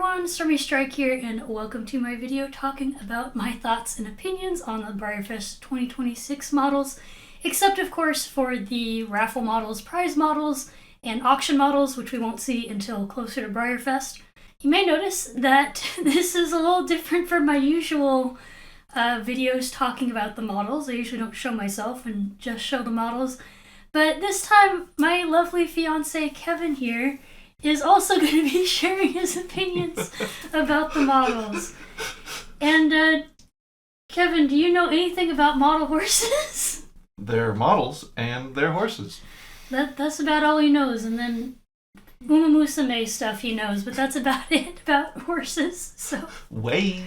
everyone, Stormy Strike here, and welcome to my video talking about my thoughts and opinions on the BreyerFest 2026 models, except of course for the raffle models, prize models, and auction models, which we won't see until closer to BreyerFest. You may notice that this is a little different from my usual videos talking about the models. I usually don't show myself and just show the models, but this time my lovely fiance Kevin here is also going to be sharing his opinions about the models. And Kevin, do you know anything about model horses? They're models and they're horses. That's about all he knows, and then Uma Musume stuff he knows, but that's about it about horses. So Way.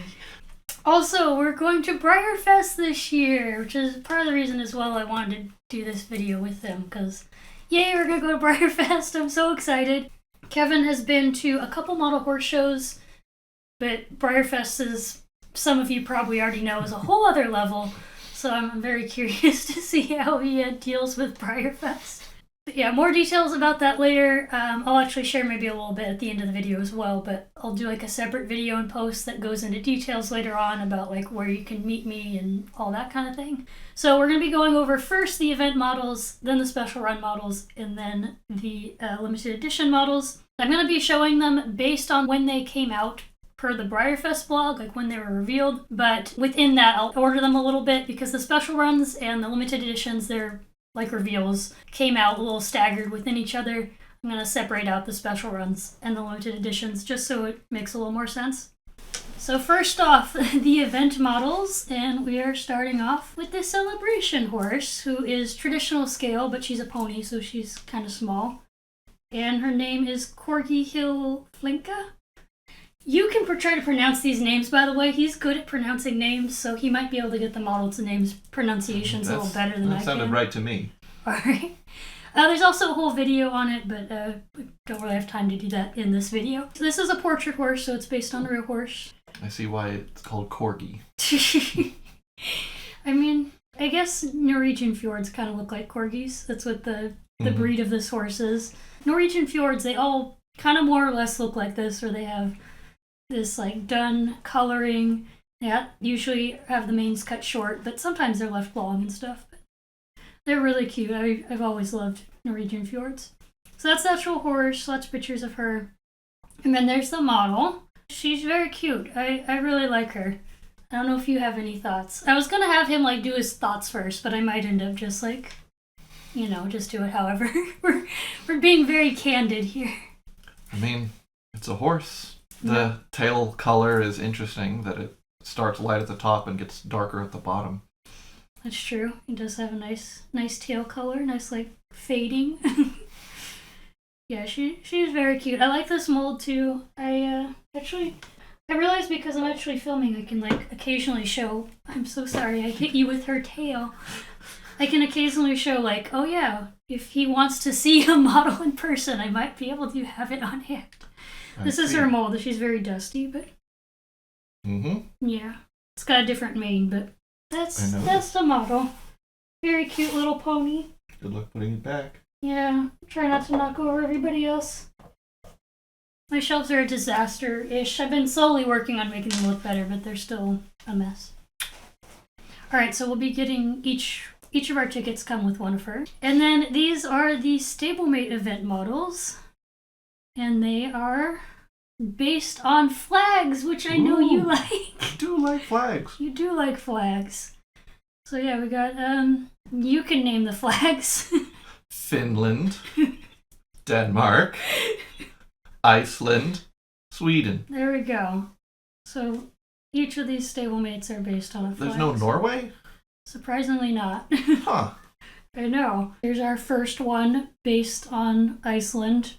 Also, we're going to BreyerFest this year, which is part of the reason as well I wanted to do this video with him, because yay, we're going to go to BreyerFest. I'm so excited. Kevin has been to a couple model horse shows, but BreyerFest, as some of you probably already know, is a whole other level, so I'm very curious to see how he deals with BreyerFest. But yeah, more details about that later. I'll actually share maybe a little bit at the end of the video as well, but I'll do like a separate video and post that goes into details later on about like where you can meet me and all that kind of thing. So we're going to be going over first the event models, then the special run models, and then the limited edition models. I'm going to be showing them based on when they came out per the BreyerFest blog, like when they were revealed, but within that I'll order them a little bit because the special runs and the limited editions, they're like reveals, came out a little staggered within each other. I'm going to separate out the special runs and the limited editions just so it makes a little more sense. So first off, the event models, and we are starting off with the celebration horse, who is traditional scale, but she's a pony, so she's kind of small. And her name is Corgi Hill Flinka. You can try to pronounce these names, by the way. He's good at pronouncing names, so he might be able to get the model to names pronunciations a little better than I can. That sounded right to me. Alright. There's also a whole video on it, but we don't really have time to do that in this video. So this is a portrait horse, so it's based on a real horse. I see why it's called Corgi. I mean, I guess Norwegian fjords kind of look like corgis. That's what the breed of this horse is. Norwegian fjords, they all kind of more or less look like this, or they have this like dun coloring. Yeah, usually have the manes cut short, but sometimes they're left long and stuff. But they're really cute. I've always loved Norwegian fjords. So that's the actual horse. Lots of pictures of her. And then there's the model. She's very cute. I really like her. I don't know if you have any thoughts. I was gonna have him like do his thoughts first, but I might end up just like, you know, just do it however. We're being very candid here. I mean, it's a horse. The tail color is interesting, that it starts light at the top and gets darker at the bottom. That's true. He does have a nice tail color, nice like fading. Yeah, she's very cute. I like this mold too. I realized because I'm actually filming, I can like occasionally show. I'm so sorry, I hit you with her tail. I can occasionally show like, oh yeah, if he wants to see a model in person, I might be able to have it on hand. This is her mold. She's very dusty, but yeah, it's got a different mane, but that's the model. Very cute little pony. Good luck putting it back. Yeah, try not to knock over everybody else. My shelves are a disaster-ish. I've been slowly working on making them look better, but they're still a mess. All right, so we'll be getting each of our tickets come with one of her, and then these are the stablemate event models. And they are based on flags, which I know you like. I do like flags. You do like flags. So yeah, we got, you can name the flags. Finland, Denmark, Iceland, Sweden. There we go. So each of these stablemates are based on a flag. There's no Norway? Surprisingly not. Huh. I know. Here's our first one based on Iceland.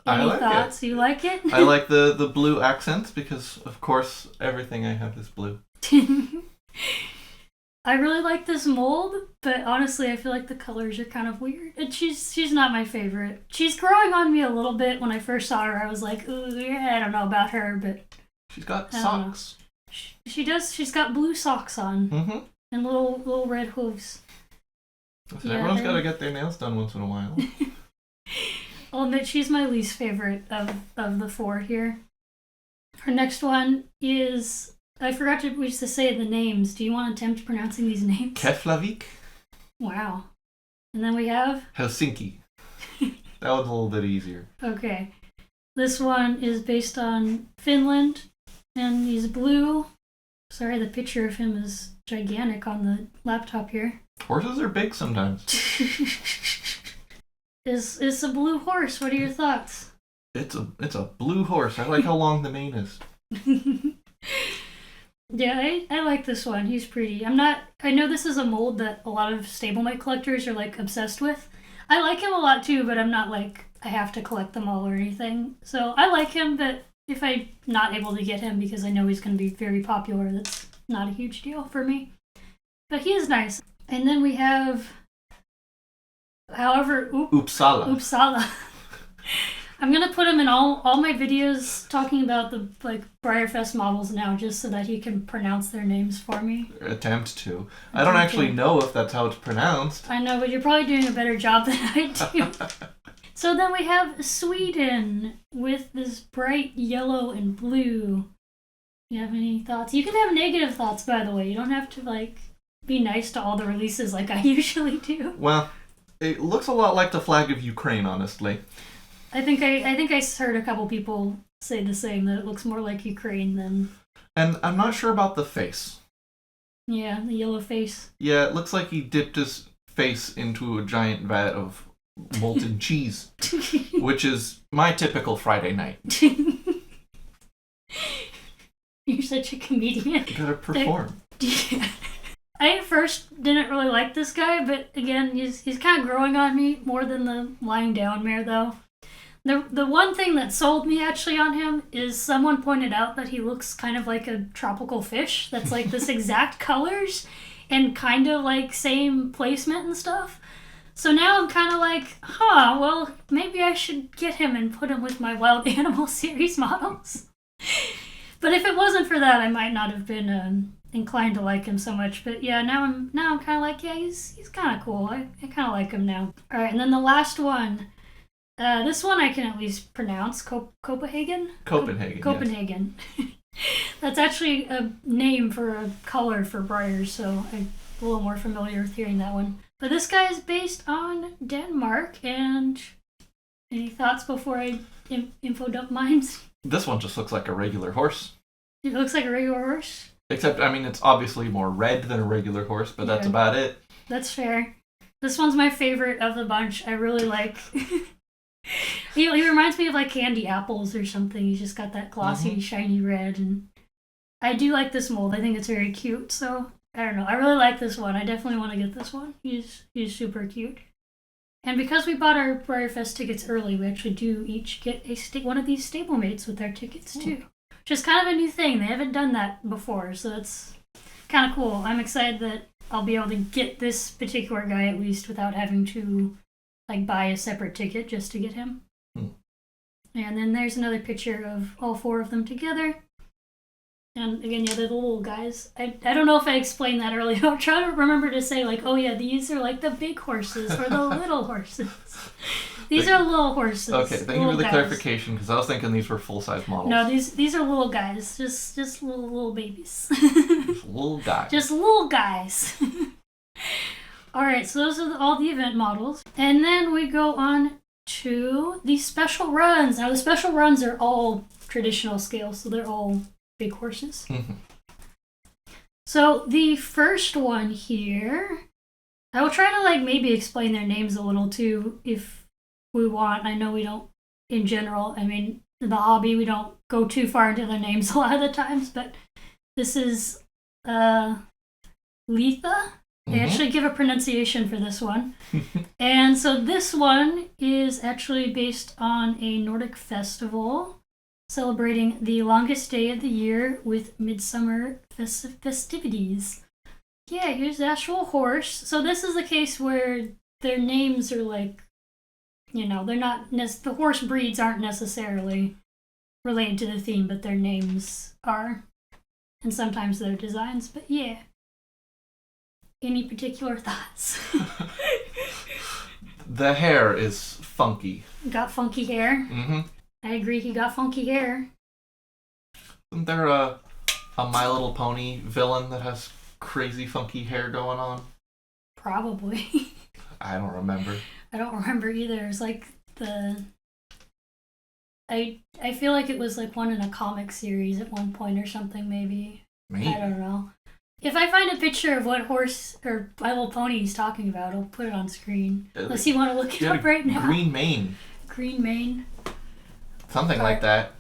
Any I like thoughts? it. You like it? I like the blue accents because, of course, everything I have is blue. I really like this mold, but honestly, I feel like the colors are kind of weird. And she's not my favorite. She's growing on me a little bit. When I first saw her, I was like, ooh, yeah, I don't know about her, but She's got socks. She does. She's got blue socks on and little red hooves. Listen, everyone's got to get their nails done once in a while. I'll admit she's my least favorite of the four here. Our next one is, I forgot to, we used to say the names. Do you want to attempt pronouncing these names? Keflavik. Wow. And then we have? Helsinki. That one's a little bit easier. Okay. This one is based on Finland, and he's blue. Sorry, the picture of him is gigantic on the laptop here. Horses are big sometimes. Is a blue horse. What are your thoughts? It's a blue horse. I like how long the mane is. Yeah, I like this one. He's pretty. I know this is a mold that a lot of stablemate collectors are like obsessed with. I like him a lot too, but I'm not like I have to collect them all or anything. So I like him, but if I'm not able to get him because I know he's going to be very popular, that's not a huge deal for me. But he is nice. And then we have, Uppsala. I'm going to put him in all my videos talking about the like BreyerFest models now just so that he can pronounce their names for me. Attempt to. I don't actually know if that's how it's pronounced. I know, but you're probably doing a better job than I do. So then we have Sweden with this bright yellow and blue. You have any thoughts? You can have negative thoughts, by the way. You don't have to like be nice to all the releases like I usually do. Well, it looks a lot like the flag of Ukraine, honestly. I think I heard a couple people say the same, that it looks more like Ukraine than... And I'm not sure about the face. Yeah, the yellow face. Yeah, it looks like he dipped his face into a giant vat of molten cheese, which is my typical Friday night. You're such a comedian. You gotta perform. I at first didn't really like this guy, but again, he's kind of growing on me more than the lying down mare, though. The one thing that sold me actually on him is someone pointed out that he looks kind of like a tropical fish that's like this exact colors and kind of like same placement and stuff. So now I'm kind of like, well, maybe I should get him and put him with my Wild Animal series models. But if it wasn't for that, I might not have been inclined to like him so much. But yeah, now I'm kind of like, yeah, he's kind of cool. I kind of like him now. All right, and then the last one. This one I can at least pronounce. Copenhagen? Copenhagen. Yes. That's actually a name for a color for Breyers, so I'm a little more familiar with hearing that one. But this guy is based on Denmark, and any thoughts before I info dump mine? This one just looks like a regular horse. It looks like a regular horse? Except, I mean, it's obviously more red than a regular horse, but that's about it. That's fair. This one's my favorite of the bunch. I really like... He reminds me of like candy apples or something. He's just got that glossy, shiny red, and I do like this mold. I think it's very cute. So I don't know. I really like this one. I definitely want to get this one. He's super cute. And because we bought our BreyerFest tickets early, we actually do each get one of these stablemates with our tickets too, which is kind of a new thing. They haven't done that before, so it's kind of cool. I'm excited that I'll be able to get this particular guy at least without having to like buy a separate ticket just to get him. And then there's another picture of all four of them together. And again, yeah, they're the little guys. I don't know if I explained that earlier. I'm trying to remember to say like, oh yeah, these are like the big horses or the little horses. These are little horses. Okay, thank you for the clarification, because I was thinking these were full-size models. No, these are little guys. Just little babies. Just little guys. Just little guys. Alright, so those are all the event models. And then we go on to the special runs. Now, the special runs are all traditional scale, so they're all big horses. So the first one here, I will try to like maybe explain their names a little too if we want. I know we don't, in general, I mean, in the hobby, we don't go too far into their names a lot of the times, but this is Letha. They actually give a pronunciation for this one. And so this one is actually based on a Nordic festival celebrating the longest day of the year with midsummer festivities. Yeah, here's the actual horse. So this is the case where their names are like, you know, they're not, the horse breeds aren't necessarily related to the theme, but their names are. And sometimes their designs, but yeah. Any particular thoughts? The hair is funky. Got funky hair. Mm-hmm. I agree, he got funky hair. Isn't there a My Little Pony villain that has crazy funky hair going on? Probably. I don't remember. I don't remember either. It's like I feel like it was like one in a comic series at one point or something, maybe. Maybe. I don't know. If I find a picture of what horse or My Little Pony he's talking about, I'll put it on screen. Unless you want to look it up right now. Green mane. Green mane. Something like that.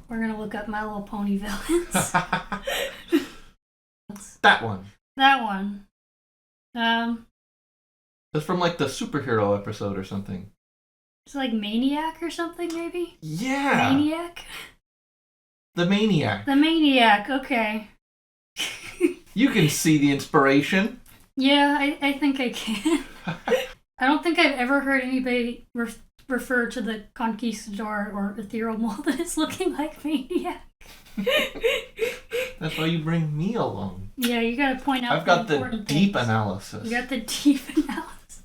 We're going to look up My Little Pony villains. That one. That one. It's from like the superhero episode or something. It's like Maniac or something, maybe? Yeah. Maniac? The Maniac. The Maniac, okay. You can see the inspiration. Yeah, I think I can. I don't think I've ever heard anybody refer to the conquistador or ethereal mold as looking like Maniac. That's why you bring me along. Yeah, you gotta point out I've got the deep things. analysis. You got the deep analysis.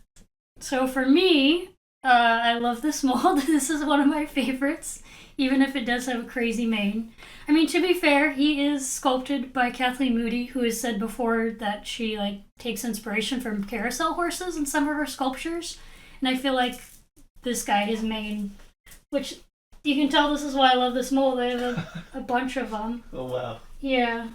So for me, I love this mold. This is one of my favorites, even if it does have a crazy mane. I mean, to be fair, he is sculpted by Kathleen Moody, who has said before that she takes inspiration from carousel horses in some of her sculptures. And I feel like this guy, his mane, which you can tell this is why I love this mold. I have a bunch of them. Oh, wow. Yeah.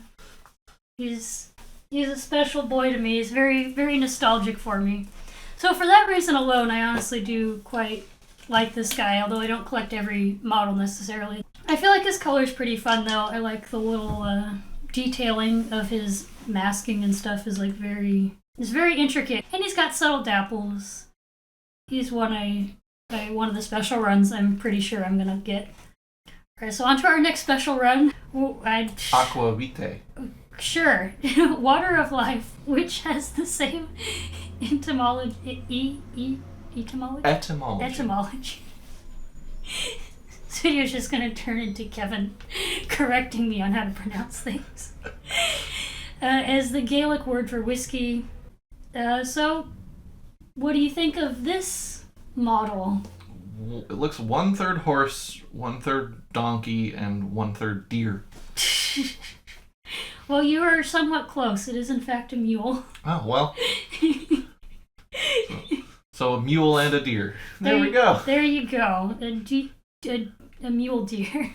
He's a special boy to me. He's very, very nostalgic for me. So for that reason alone, I honestly do quite like this guy, although I don't collect every model necessarily. I feel like his color's pretty fun, though. I like the little detailing of his masking and stuff is very intricate. And he's got subtle dapples. He's one of the special runs I'm pretty sure I'm gonna get. Alright, so on to our next special run. Aqua Vitae. Sure. Water of Life, which has the same etymology. Etymology. This video is just going to turn into Kevin correcting me on how to pronounce things. As the Gaelic word for whiskey. So, what do you think of this model? It looks 1/3 horse, 1/3 donkey, and 1/3 deer. Well, you are somewhat close. It is in fact a mule. Oh, well. So a mule and a deer. There we go. There you go. A mule deer.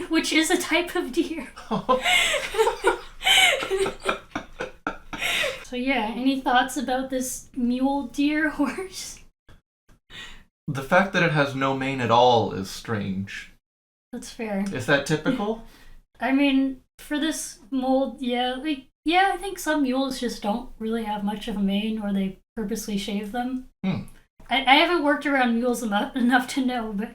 Which is a type of deer. So yeah, any thoughts about this mule deer horse? The fact that it has no mane at all is strange. That's fair. Is that typical? I mean, for this mold, yeah, I think some mules just don't really have much of a mane, or they purposely shave them. I haven't worked around mules enough to know, but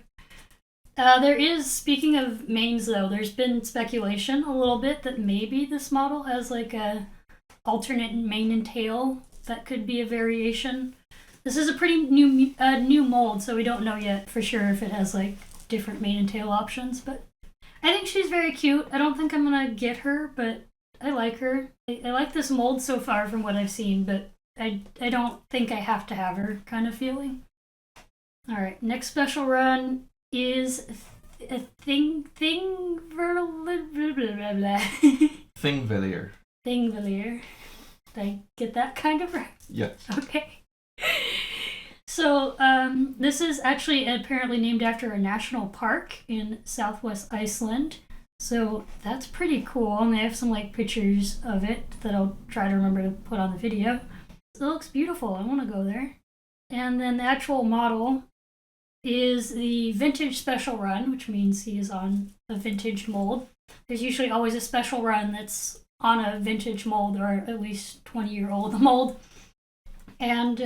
there is, speaking of manes though, there's been speculation a little bit that maybe this model has a alternate mane and tail that could be a variation. This is a pretty new mold, so we don't know yet for sure if it has different mane and tail options, but I think she's very cute. I don't think I'm gonna get her, but I like her. I like this mold so far from what I've seen, but I don't think I have to have her kind of feeling. Alright, next special run is a Thingvillier. Thingvillier. Did I get that kind of right? Yes. Okay. So, this is actually apparently named after a national park in southwest Iceland. So, that's pretty cool. And they have some pictures of it that I'll try to remember to put on the video. So, it looks beautiful. I want to go there. And then the actual model is the vintage special run, which means he is on a vintage mold. There's usually always a special run that's on a vintage mold or at least 20-year-old mold. And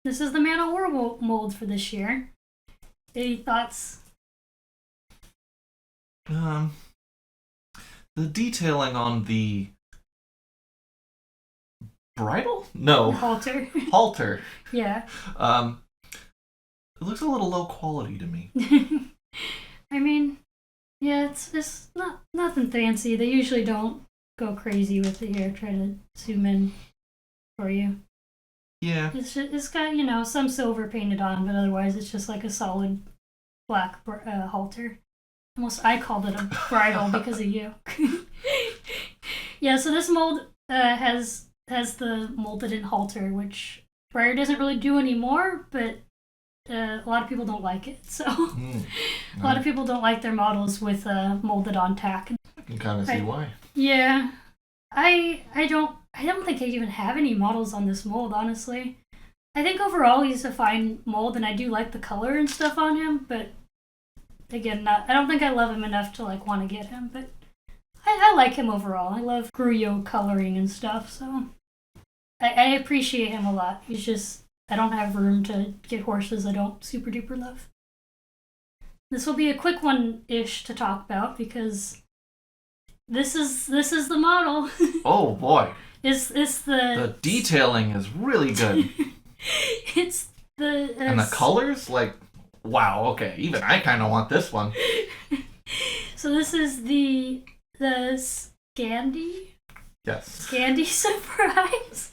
this is the Man o' War mold for this year. Any thoughts? The detailing on the bridle? No. Halter. Halter. Yeah. It looks a little low quality to me. I mean, yeah, it's nothing fancy. They usually don't go crazy with it here. Try to zoom in for you. Yeah. It's got, some silver painted on, but otherwise it's just like a solid black halter. Almost, I called it a bridle because of you. Yeah, so this mold has the molded in halter, which Breyer doesn't really do anymore, but a lot of people don't like it. So a lot of people don't like their models with molded on tack. I can kind of see why. Yeah, I don't think I even have any models on this mold, honestly. I think overall he's a fine mold, and I do like the color and stuff on him, but again, I don't think I love him enough to like want to get him, but I like him overall. I love Gruyo coloring and stuff, so I appreciate him a lot. He's just, I don't have room to get horses I don't super duper love. This will be a quick one-ish to talk about because this is the model. Oh boy. The detailing is really good. It's the and the colors, like, wow, okay, even I kind of want this one. So this is the Scandi? Yes. Scandi surprise.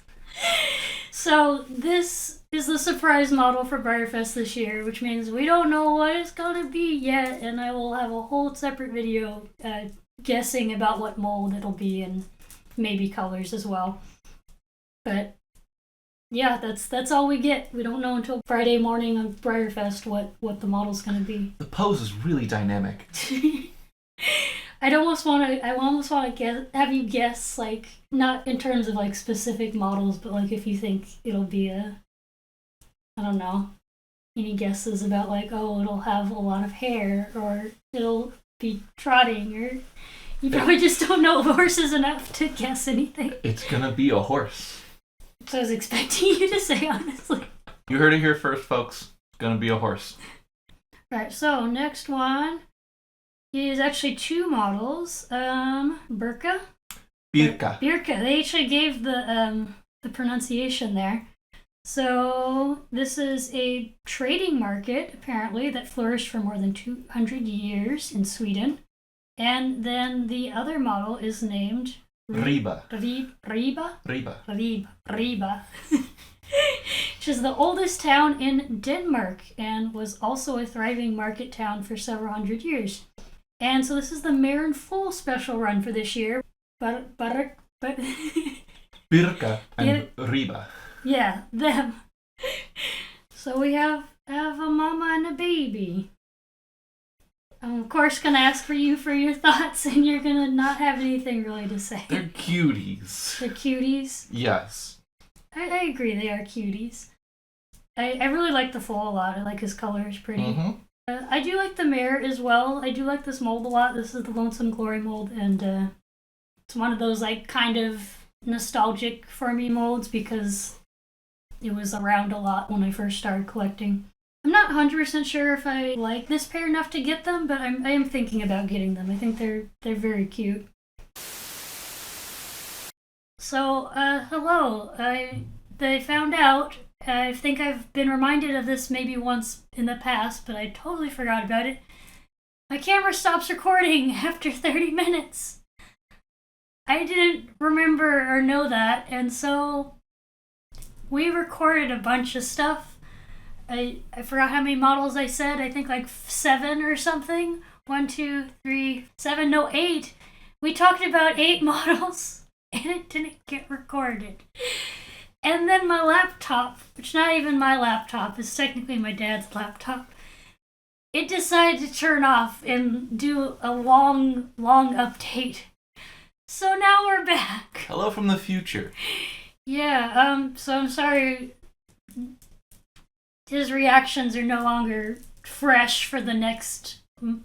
So this is the surprise model for BreyerFest this year, which means we don't know what it's going to be yet, and I will have a whole separate video guessing about what mold it'll be and maybe colors as well. But yeah, that's all we get. We don't know until Friday morning on BreyerFest what the model's going to be. The pose is really dynamic. I almost want to have you guess, like, not in terms of like specific models, but like if you think it'll be I don't know, any guesses about like, oh, it'll have a lot of hair, or it'll be trotting, or you probably just don't know horses enough to guess anything. It's gonna be a horse. So I was expecting you to say, honestly. You heard it here first, folks. It's gonna be a horse. Right, so next one is actually two models. Birka. They actually gave the pronunciation there. So this is a trading market, apparently, that flourished for more than 200 years in Sweden. And then the other model is named Riba. Riba. Which is the oldest town in Denmark and was also a thriving market town for several hundred years. And so this is the Mare and Foal special run for this year. Birka and Riba. Yeah, them. So we have a mama and a baby. I'm of course gonna ask for your thoughts, and you're gonna not have anything really to say. They're cuties. They're cuties? Yes. I agree, they are cuties. I really like the foal a lot. I like his color, it's pretty. Mm-hmm. I do like the mare as well. I do like this mold a lot. This is the Lonesome Glory mold, and it's one of those like kind of nostalgic for me molds because it was around a lot when I first started collecting. I'm not 100% sure if I like this pair enough to get them, but I am thinking about getting them. I think they're very cute. So, hello. I found out, I think I've been reminded of this maybe once in the past, but I totally forgot about it. My camera stops recording after 30 minutes. I didn't remember or know that, and so we recorded a bunch of stuff. I forgot how many models I said. I think like 7 or something. 1, 2, 3, 7, no, 8. We talked about 8 models, and it didn't get recorded. And then my laptop, which not even my laptop, is technically my dad's laptop, it decided to turn off and do a long update. So now we're back. Hello from the future. Yeah, so I'm sorry. His reactions are no longer fresh for the next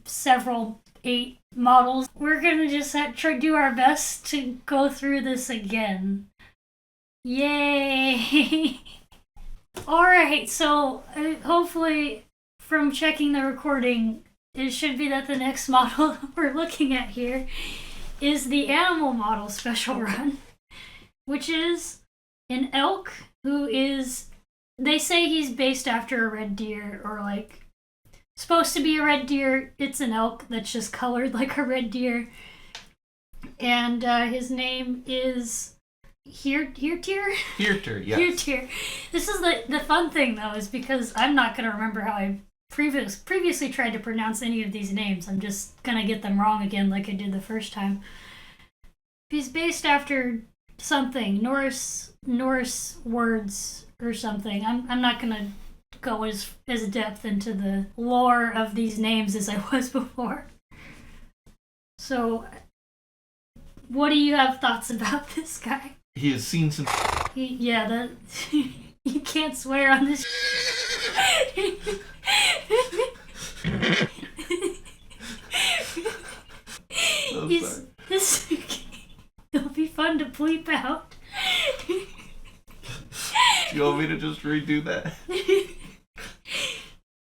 several 8 models. We're gonna just try do our best to go through this again. Yay! Alright, so hopefully from checking the recording, it should be that the next model we're looking at here is the animal model special run, which is an elk who is, they say he's based after a red deer, or like supposed to be a red deer. It's an elk that's just colored like a red deer. And his name is Hirtir? Hirtir, yes. Hirtir. This is the fun thing, though, is because I'm not going to remember how I previously tried to pronounce any of these names. I'm just going to get them wrong again like I did the first time. He's based after something, Norse words or something. I'm not going to go as depth into the lore of these names as I was before. So, what do you have thoughts about this guy? He has seen some... You can't swear on this. It'll be fun to bleep out. Do you want me to just redo that?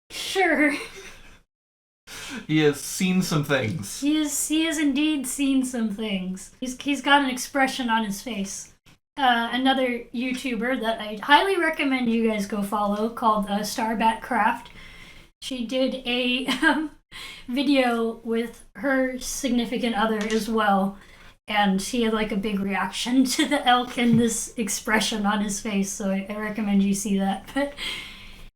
Sure. He has seen some things. He has indeed seen some things. He's got an expression on his face. Another YouTuber that I highly recommend you guys go follow called Starbat Craft. She did a video with her significant other as well, and she had like a big reaction to the elk and this expression on his face, so I recommend you see that. But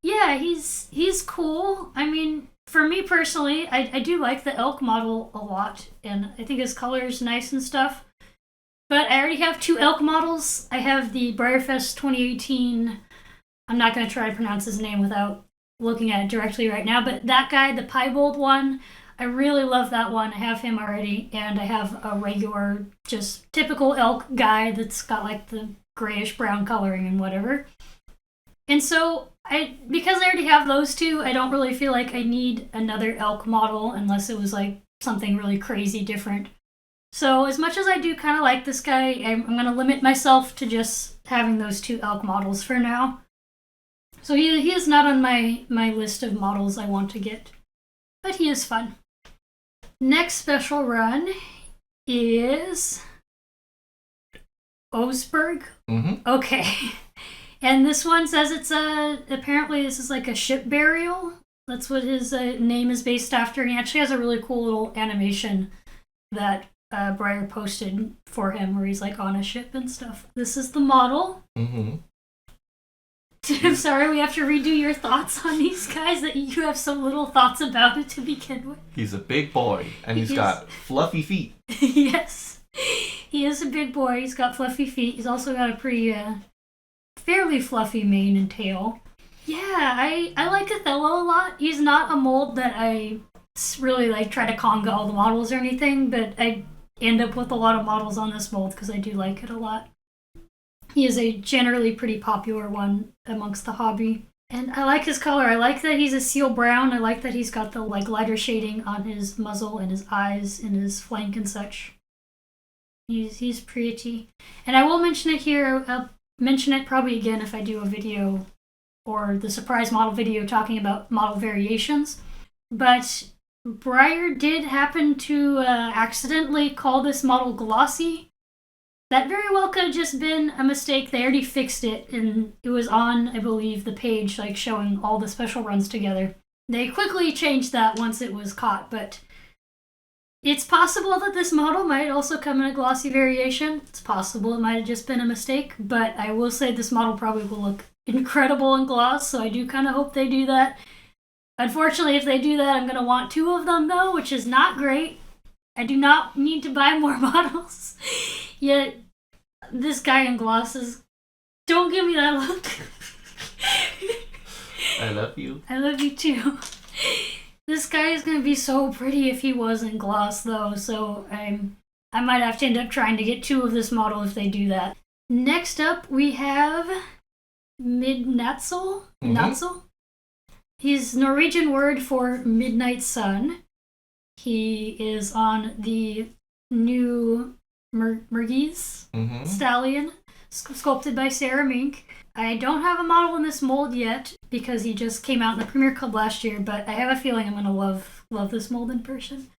yeah, he's cool. I mean, for me personally, I do like the elk model a lot, and I think his color is nice and stuff. But I already have 2 elk models. I have the BreyerFest 2018. I'm not going to try to pronounce his name without looking at it directly right now, but that guy, the piebald one, I really love that one. I have him already, and I have a regular, just typical elk guy that's got like the grayish brown coloring and whatever. And so, because I already have those 2, I don't really feel like I need another elk model unless it was like something really crazy different. So as much as I do kind of like this guy, I'm going to limit myself to just having those 2 elk models for now. So he is not on my list of models I want to get, but he is fun. Next special run is Oseberg. Mm-hmm. Okay. And this one says it's apparently this is like a ship burial. That's what his name is based after. And he actually has a really cool little animation that Breyer posted for him where he's like on a ship and stuff. This is the model. Mm-hmm. I'm sorry, we have to redo your thoughts on these guys that you have so little thoughts about it to begin with. He's a big boy, and he's got fluffy feet. Yes. He is a big boy. He's got fluffy feet. He's also got a pretty, fairly fluffy mane and tail. Yeah, I like Othello a lot. He's not a mold that I really like try to conga all the models or anything, but I end up with a lot of models on this mold because I do like it a lot. He is a generally pretty popular one amongst the hobby. And I like his color. I like that he's a seal brown. I like that he's got the like lighter shading on his muzzle and his eyes and his flank and such. He's pretty. And I will mention it here. I'll mention it probably again if I do a video or the surprise model video talking about model variations. But Breyer did happen to accidentally call this model glossy. That very well could have just been a mistake. They already fixed it, and it was on, I believe, the page, like showing all the special runs together. They quickly changed that once it was caught, but it's possible that this model might also come in a glossy variation. It's possible it might have just been a mistake, but I will say this model probably will look incredible in gloss, so I do kind of hope they do that. Unfortunately, if they do that, I'm going to want 2 of them, though, which is not great. I do not need to buy more models. Yet, this guy in glosses, don't give me that look. I love you. I love you too. This guy is going to be so pretty if he was in gloss, though, so I might have to end up trying to get 2 of this model if they do that. Next up, we have Midnatsel. Mm-hmm. Natsel? He's Norwegian word for midnight sun. He is on the new Mergies stallion, sculpted by Sarah Mink. I don't have a model in this mold yet because he just came out in the Premier Club last year, but I have a feeling I'm going to love this mold in person.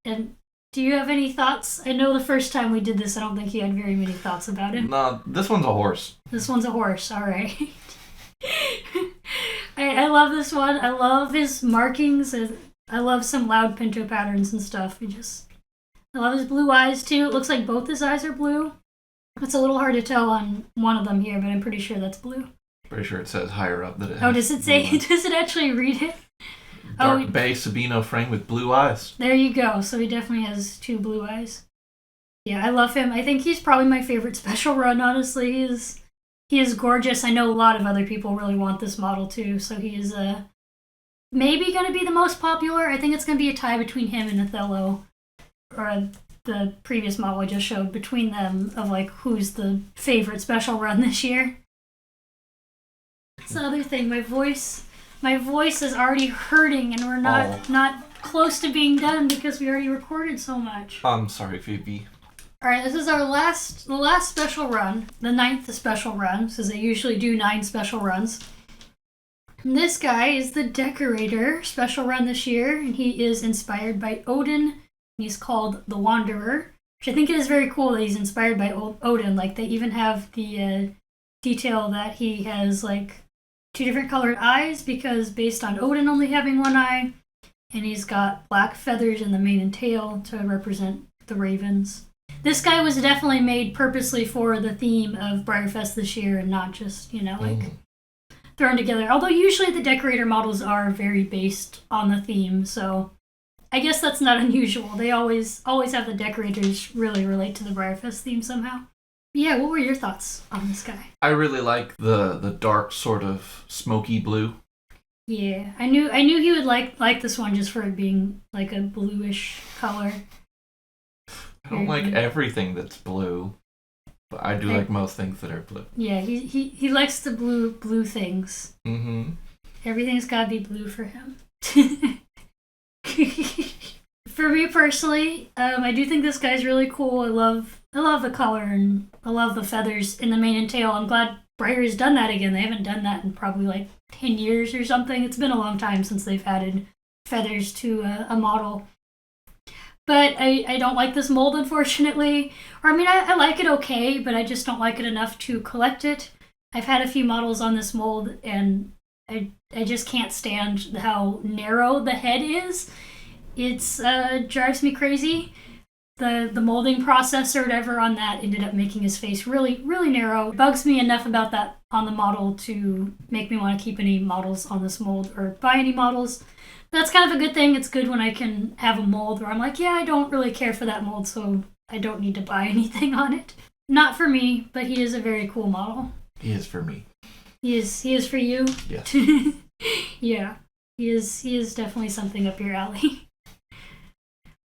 And do you have any thoughts? I know the first time we did this, I don't think you had very many thoughts about him. No, this one's a horse. This one's a horse, alright. I love this one. I love his markings. I love some loud pinto patterns and stuff. I love his blue eyes too. It looks like both his eyes are blue. It's a little hard to tell on one of them here, but I'm pretty sure that's blue. Pretty sure it says higher up that it has. Oh, does it say? Does it actually read it? Dark bay Sabino frame with blue eyes. There you go. So he definitely has 2 blue eyes. Yeah, I love him. I think he's probably my favorite special run, honestly. He is gorgeous. I know a lot of other people really want this model too, so he is maybe going to be the most popular. I think it's going to be a tie between him and Othello, or the previous model I just showed, between them of like who's the favorite special run this year. That's the other thing. My voice is already hurting, and we're not close to being done because we already recorded so much. I'm sorry, Phoebe. All right, this is the last special run, the 9th special run, since they usually do 9 special runs. And this guy is the Decorator special run this year, and he is inspired by Odin. He's called the Wanderer, which I think is very cool that he's inspired by Odin. Like, they even have the detail that he has like 2 different colored eyes, because based on Odin only having 1 eye, and he's got black feathers in the mane and tail to represent the ravens. This guy was definitely made purposely for the theme of BreyerFest this year, and not just, thrown together. Although usually the Decorator models are very based on the theme, so I guess that's not unusual. They always have the Decorators really relate to the BreyerFest theme somehow. Yeah, what were your thoughts on this guy? I really like the dark sort of smoky blue. Yeah, I knew he would like this one just for it being like a bluish color. I don't like everything that's blue, but I do like most things that are blue. Yeah, he likes the blue things. Mm-hmm. Everything's gotta be blue for him. For me personally, I do think this guy's really cool. I love the color, and I love the feathers in the mane and tail. I'm glad Breyer has done that again. They haven't done that in probably like 10 years or something. It's been a long time since they've added feathers to a model. But I don't like this mold, unfortunately. Or, I mean, I like it okay, but I just don't like it enough to collect it. I've had a few models on this mold, and I just can't stand how narrow the head is. It's drives me crazy. The molding process or whatever on that ended up making his face really, really narrow. It bugs me enough about that on the model to make me want to keep any models on this mold or buy any models. That's kind of a good thing. It's good when I can have a mold where I'm like, yeah, I don't really care for that mold, so I don't need to buy anything on it. Not for me, but he is a very cool model. He is for me. He is for you? Yes. Yeah. He is definitely something up your alley.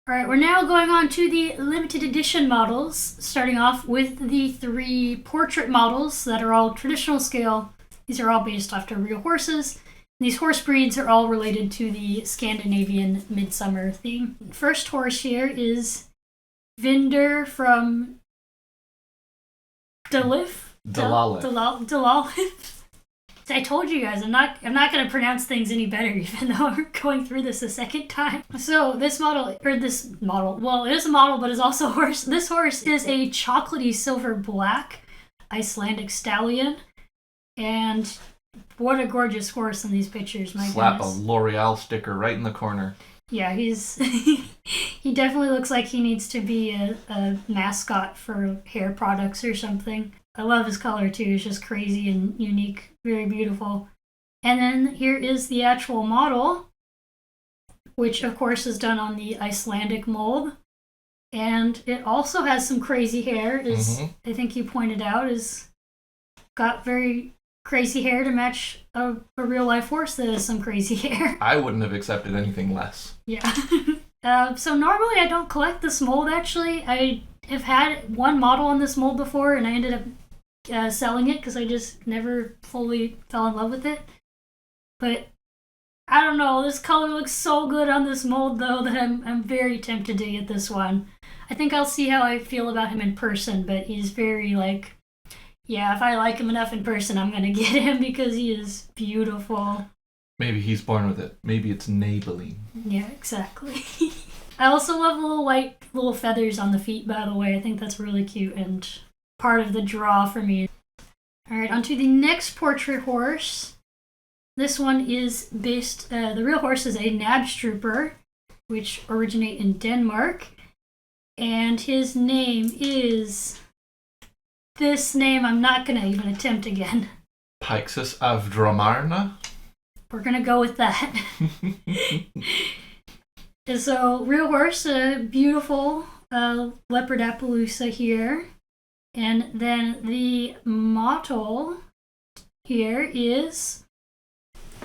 Alright, we're now going on to the limited edition models, starting off with the 3 portrait models that are all traditional scale. These are all based after real horses. These horse breeds are all related to the Scandinavian midsummer theme. First horse here is Vinder from Dalif. I told you guys, I'm not going to pronounce things any better, even though we're going through this a second time. So this model, well, it is a model, but it's also a horse. This horse is a chocolatey silver black Icelandic stallion, and what a gorgeous horse in these pictures, my Slap goodness. a L'Oreal sticker right in the corner. Yeah, he's he definitely looks like he needs to be a mascot for hair products or something. I love his color too. It's just crazy and unique, very beautiful. And then here is the actual model, which of course is done on the Icelandic mold. And it also has some crazy hair, I think you pointed out, is got very crazy hair to match a real life horse that has some crazy hair. I wouldn't have accepted anything less. Yeah. So normally I don't collect this mold, actually. I have had one model on this mold before, and I ended up selling it because I just never fully fell in love with it. But I don't know, this color looks so good on this mold, though, that I'm very tempted to get this one. I think I'll see how I feel about him in person, but he's very, like, yeah, if I like him enough in person, I'm going to get him because he is beautiful. Maybe he's born with it. Maybe it's Maybelline. Yeah, exactly. I also love the little feathers on the feet, by the way. I think that's really cute and part of the draw for me. Alright, on to the next portrait horse. This one is based, the real horse is a Nabstrooper, which originate in Denmark. And his name is this name I'm not going to even attempt again. Pixis avdramarna? We're going to go with that. So, real horse, a beautiful Leopardapaloosa here. And then the model here is,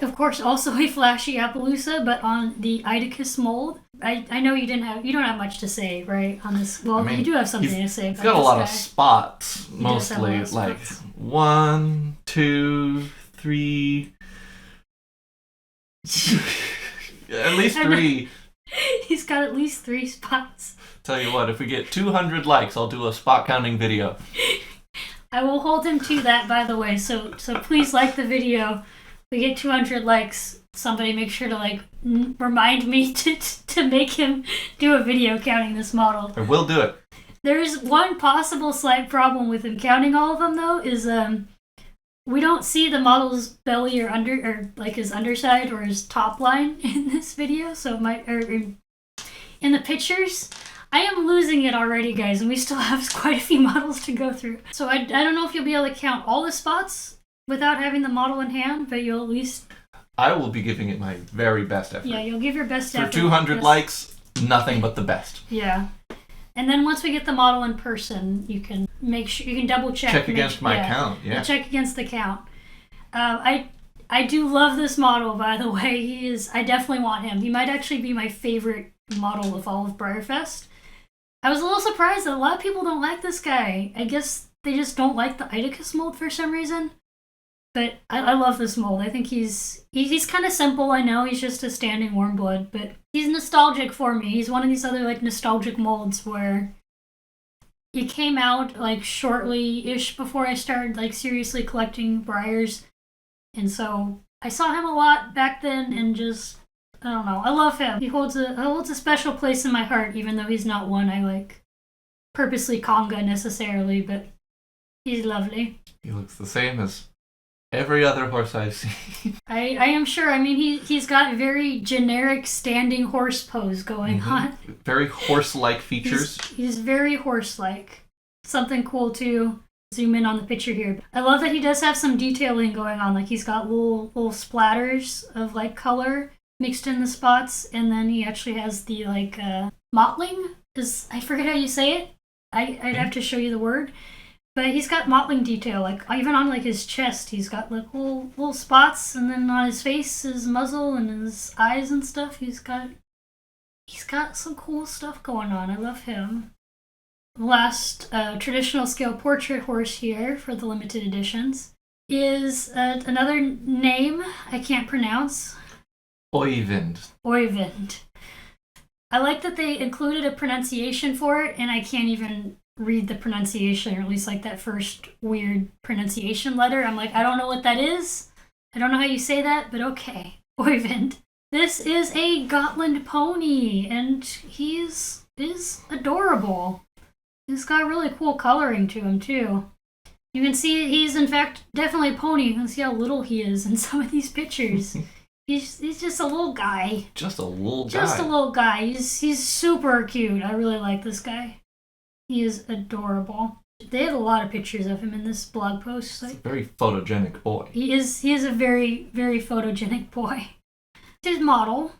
of course, also a flashy Appaloosa, but on the Idicus mold. I know you don't have much to say, right, on this. Well, I mean, you do have something to say. He's got a lot of spots, mostly like 1, 2, 3. At least 3. He's got at least 3 spots. Tell you what, if we get 200 likes, I'll do a spot counting video. I will hold him to that, by the way. So please like the video. If we get 200 likes, somebody make sure to remind me to make him do a video counting this model. I will do it. There's one possible slight problem with him counting all of them, though, is we don't see the model's belly or his underside or his top line in this video. So in the pictures, I am losing it already, guys, and we still have quite a few models to go through. So I don't know if you'll be able to count all the spots without having the model in hand, but you'll at least... I will be giving it my very best effort. Yeah, you'll give your best effort. For 200 likes, nothing but the best. Yeah. And then once we get the model in person, you can make sure, you can double check. Check against my count, yeah. Check against the count. I do love this model, by the way. I definitely want him. He might actually be my favorite model of all of BreyerFest. I was a little surprised that a lot of people don't like this guy. I guess they just don't like the Idicus mold for some reason. But I love this mold. I think he's kind of simple. I know he's just a standing warm blood, but he's nostalgic for me. He's one of these other nostalgic molds where he came out shortly-ish before I started seriously collecting Breyers. And so I saw him a lot back then and just, I don't know. I love him. He holds a special place in my heart, even though he's not one I purposely conga necessarily, but he's lovely. He looks the same as every other horse I've seen. I am sure. I mean, he's got very generic standing horse pose going on. Very horse-like features. He's very horse-like. Something cool to zoom in on the picture here. I love that he does have some detailing going on. He's got little splatters of color mixed in the spots, and then he actually has the mottling. I forget how you say it. I'd have to show you the word. But he's got mottling detail, even on his chest, he's got little spots, and then on his face, his muzzle, and his eyes and stuff, he's got some cool stuff going on. I love him. Last traditional scale portrait horse here for the limited editions is another name I can't pronounce. Oyvind. I like that they included a pronunciation for it, and I can't even read the pronunciation, or at least that first weird pronunciation letter. I'm I don't know what that is. I don't know how you say that, but okay. Oyvind. This is a Gotland pony, and is adorable. He's got really cool coloring to him, too. You can see he's, in fact, definitely a pony. You can see how little he is in some of these pictures. He's just a little guy. Just a little guy. He's super cute. I really like this guy. He is adorable. They have a lot of pictures of him in this blog post. He's a very photogenic boy. He is a very, very photogenic boy. His model,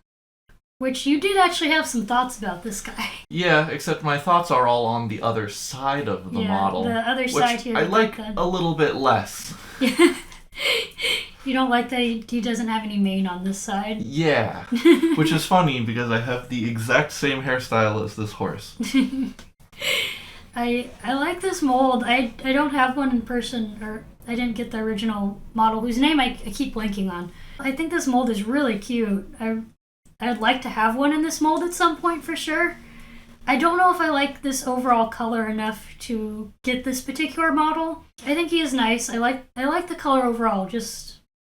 which you did actually have some thoughts about this guy. Yeah, except my thoughts are all on the other side of the model. The other side here. I like a little bit less. You don't like that he doesn't have any mane on this side? Yeah, which is funny because I have the exact same hairstyle as this horse. I like this mold. I don't have one in person, or I didn't get the original model, whose name I keep blanking on. I think this mold is really cute. I'd like to have one in this mold at some point for sure. I don't know if I like this overall color enough to get this particular model. I think he is nice. I like the color overall. Just,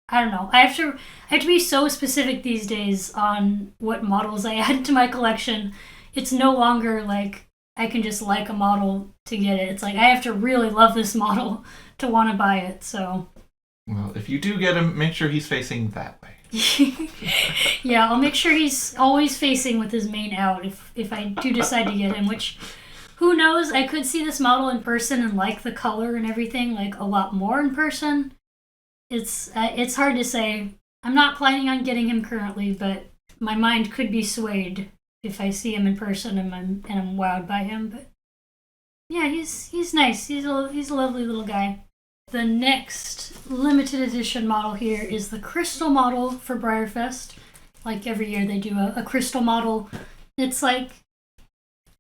I don't know. I have to be so specific these days on what models I add to my collection. It's no longer I can just like a model to get it. It's I have to really love this model to want to buy it. So, well, if you do get him, make sure he's facing that way. Yeah, I'll make sure he's always facing with his mane out if I do decide to get him, which Who knows? I could see this model in person and like the color and everything like a lot more in person. It's hard to say. I'm not planning on getting him currently, but my mind could be swayed if I see him in person and I'm wowed by him. But yeah, he's nice. He's a lovely little guy. The next limited edition model here is the crystal model for BreyerFest. Like every year they do a crystal model. It's like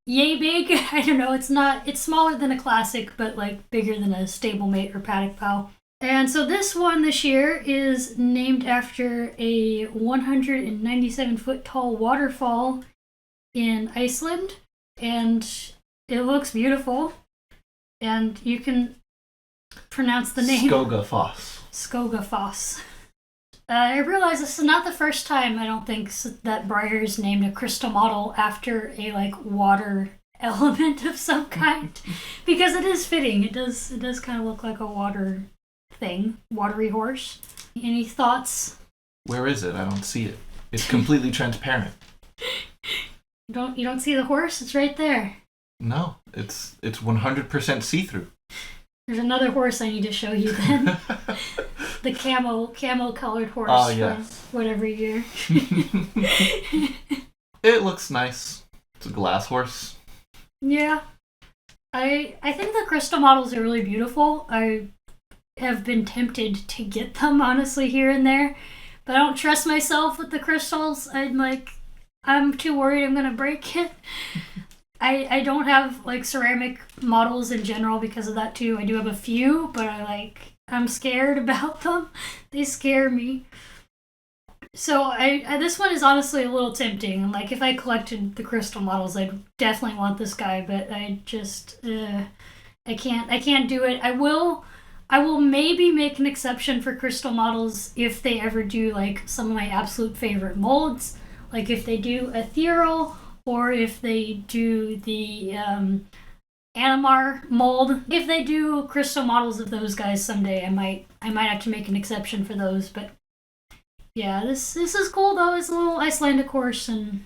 yay big. I don't know. It's smaller than a classic, but like bigger than a stablemate or paddock pal. And so this one this year is named after a 197-foot tall waterfall in Iceland, and it looks beautiful. And you can pronounce the name. Skogafoss. Skogafoss. I realize this is not the first time, I don't think, that Breyer's named a crystal model after a like water element of some kind, because it is fitting. It does kind of look like a water thing, watery horse. Any thoughts? Where is it? I don't see it. It's completely transparent. You don't see the horse? It's right there. No, it's 100% see-through. There's another horse I need to show you then. The camo colored horse yes. from whatever year. It looks nice. It's a glass horse. Yeah. I think the crystal models are really beautiful. I have been tempted to get them, honestly, here and there. But I don't trust myself with the crystals. I'm too worried I'm going to break it. I don't have like ceramic models in general because of that too. I do have a few, but I'm scared about them. They scare me. So I this one is honestly a little tempting. Like if I collected the crystal models, I'd definitely want this guy, but I just I can't do it. I will maybe make an exception for crystal models if they ever do like some of my absolute favorite molds, like if they do ethereal. Or if they do the Animar mold. If they do crystal models of those guys someday, I might have to make an exception for those. But yeah, this is cool though. It's a little Icelandic horse and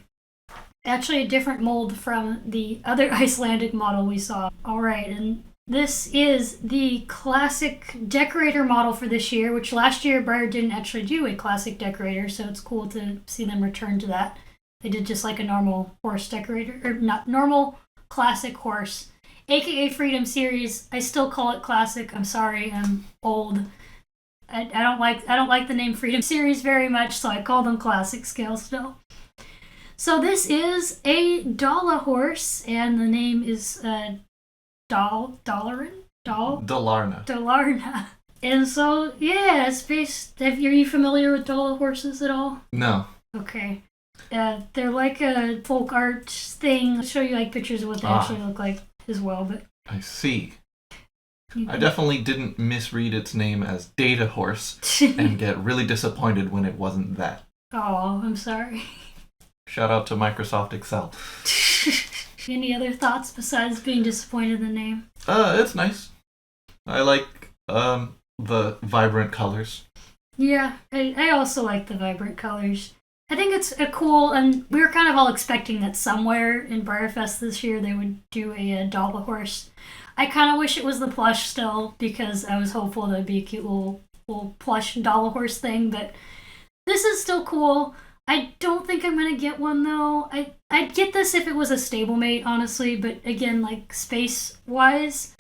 actually a different mold from the other Icelandic model we saw. All right, and this is the classic decorator model for this year, which last year Breyer didn't actually do a classic decorator, so it's cool to see them return to that. They did just like a normal horse decorator, or not normal classic horse, aka Freedom Series. I still call it classic. I'm sorry, I'm old. I don't like the name Freedom Series very much, so I call them classic scale still. So this is a Dala horse, and the name is Dalarna. And so yeah, it's based. Are you familiar with Dala horses at all? No. Okay. They're like a folk art thing. I'll show you like pictures of what they actually look like as well. But I see. I definitely didn't misread its name as Data Horse and get really disappointed when it wasn't that. Oh, I'm sorry. Shout out to Microsoft Excel. Any other thoughts besides being disappointed in the name? It's nice. I like the vibrant colors. Yeah, I also like the vibrant colors. I think it's a cool, and we were kind of all expecting that somewhere in BreyerFest this year they would do a Dala horse. I kind of wish it was the plush still, because I was hopeful that'd be a cute little plush Dala horse thing, but this is still cool. I don't think I'm going to get one, though. I'd get this if it was a stablemate, honestly, but again, like, space-wise,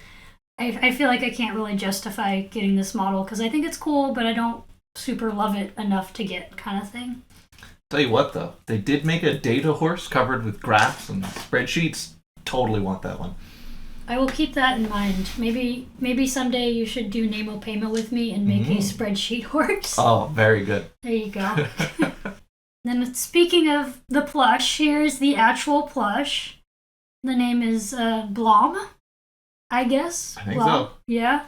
I feel like I can't really justify getting this model, because I think it's cool, but I don't super love it enough to get, kind of thing. Tell you what, though, they did make a data horse covered with graphs and spreadsheets. Totally want that one. I will keep that in mind. Maybe someday you should do Nemo Payment with me and make a spreadsheet horse. Oh, very good. There you go. Then speaking of the plush, here's the actual plush. The name is Blom, I guess. I think so. Yeah.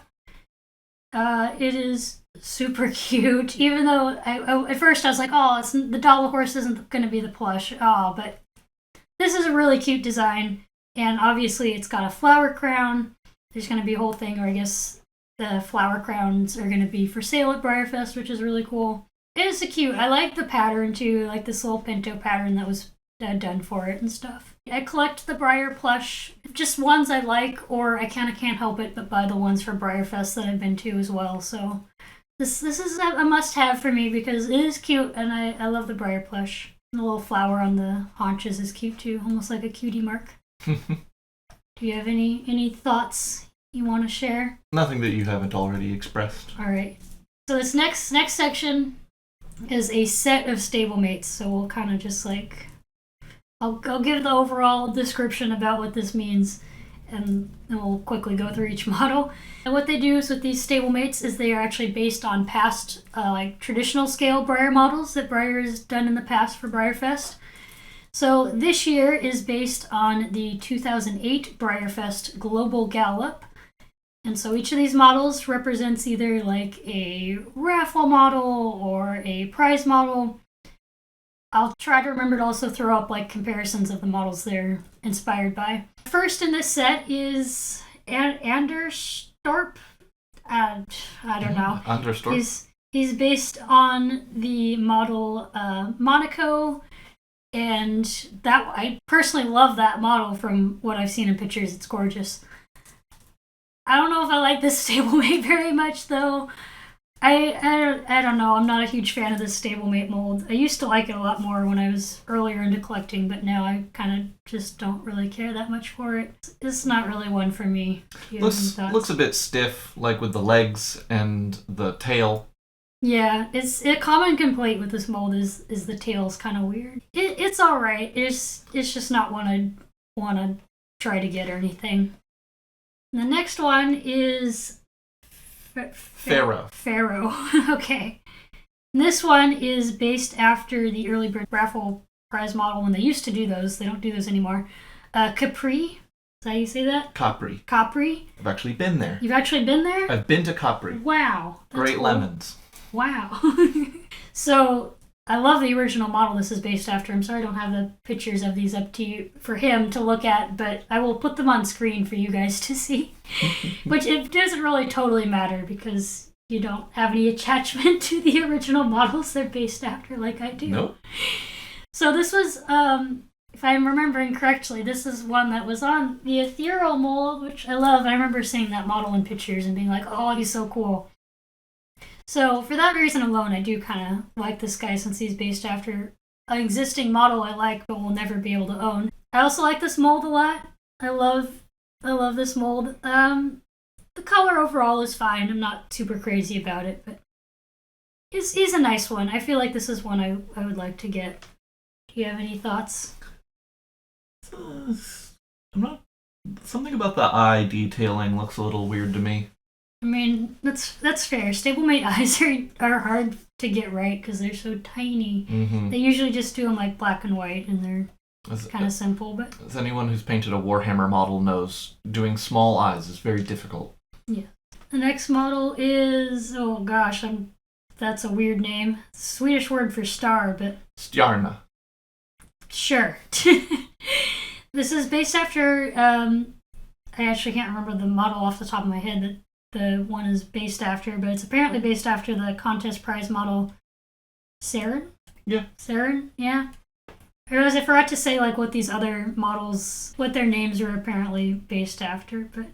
It is super cute, even though at first I was like, oh, the Dala horse isn't going to be the plush. Oh, but this is a really cute design, and obviously it's got a flower crown. There's going to be a whole thing where I guess the flower crowns are going to be for sale at BreyerFest, which is really cool. It is cute. I like the pattern too, like this little pinto pattern that was done for it and stuff. I collect the Breyer plush, just ones I like, or I kind of can't help it but buy the ones for BreyerFest that I've been to as well. So this is a must-have for me because it is cute, and I love the Breyer plush. The little flower on the haunches is cute too, almost like a cutie mark. Do you have any thoughts you want to share? Nothing that you haven't already expressed. All right. So this next section is a set of stablemates. So we'll kind of just like I'll give the overall description about what this means, and then we'll quickly go through each model. And what they do is with these stablemates is they are actually based on past like traditional scale Breyer models that Breyer has done in the past for BreyerFest. So this year is based on the 2008 BreyerFest Global Gallop. And so each of these models represents either like a raffle model or a prize model. I'll try to remember to also throw up like comparisons of the models they're inspired by. First in this set is Anderstorp. I don't know. Anderstorp. He's based on the model Monaco, and that I personally love that model from what I've seen in pictures. It's gorgeous. I don't know if I like this stablemate very much though. I don't know. I'm not a huge fan of this stablemate mold. I used to like it a lot more when I was earlier into collecting, but now I kind of just don't really care that much for it. It's not really one for me. Looks a bit stiff, like with the legs and the tail. Yeah, it's a common complaint with this mold is the tail's kind of weird. It's all right. It's just not one I'd want to try to get or anything. The next one is Pharaoh. Okay. And this one is based after the early bird raffle prize model when they used to do those. They don't do those anymore. Capri. Is that how you say that? Capri. I've actually been there. You've actually been there? I've been to Capri. Wow. Great cool. Lemons. Wow. So I love the original model this is based after. I'm sorry I don't have the pictures of these up to you for him to look at, but I will put them on screen for you guys to see. Which it doesn't really totally matter because you don't have any attachment to the original models they're based after like I do. Nope. So this was, if I'm remembering correctly, this is one that was on the ethereal mold, which I love. I remember seeing that model in pictures and being like, oh, he's so cool. So for that reason alone, I do kind of like this guy since he's based after an existing model I like but will never be able to own. I also like this mold a lot. I love this mold. The color overall is fine. I'm not super crazy about it, but he's a nice one. I feel like this is one I would like to get. Do you have any thoughts? Something about the eye detailing looks a little weird to me. I mean, that's fair. Stablemate eyes are hard to get right because they're so tiny. Mm-hmm. They usually just do them like black and white, and they're kind of simple. But as anyone who's painted a Warhammer model knows, doing small eyes is very difficult. Yeah. The next model is that's a weird name. Swedish word for star, but Stjarna. Sure. This is based after. I actually can't remember the model off the top of my head that the one is based after, but it's apparently based after the contest prize model Saren? Yeah. Saren? Yeah. I forgot to say like what these other models, what their names are apparently based after, but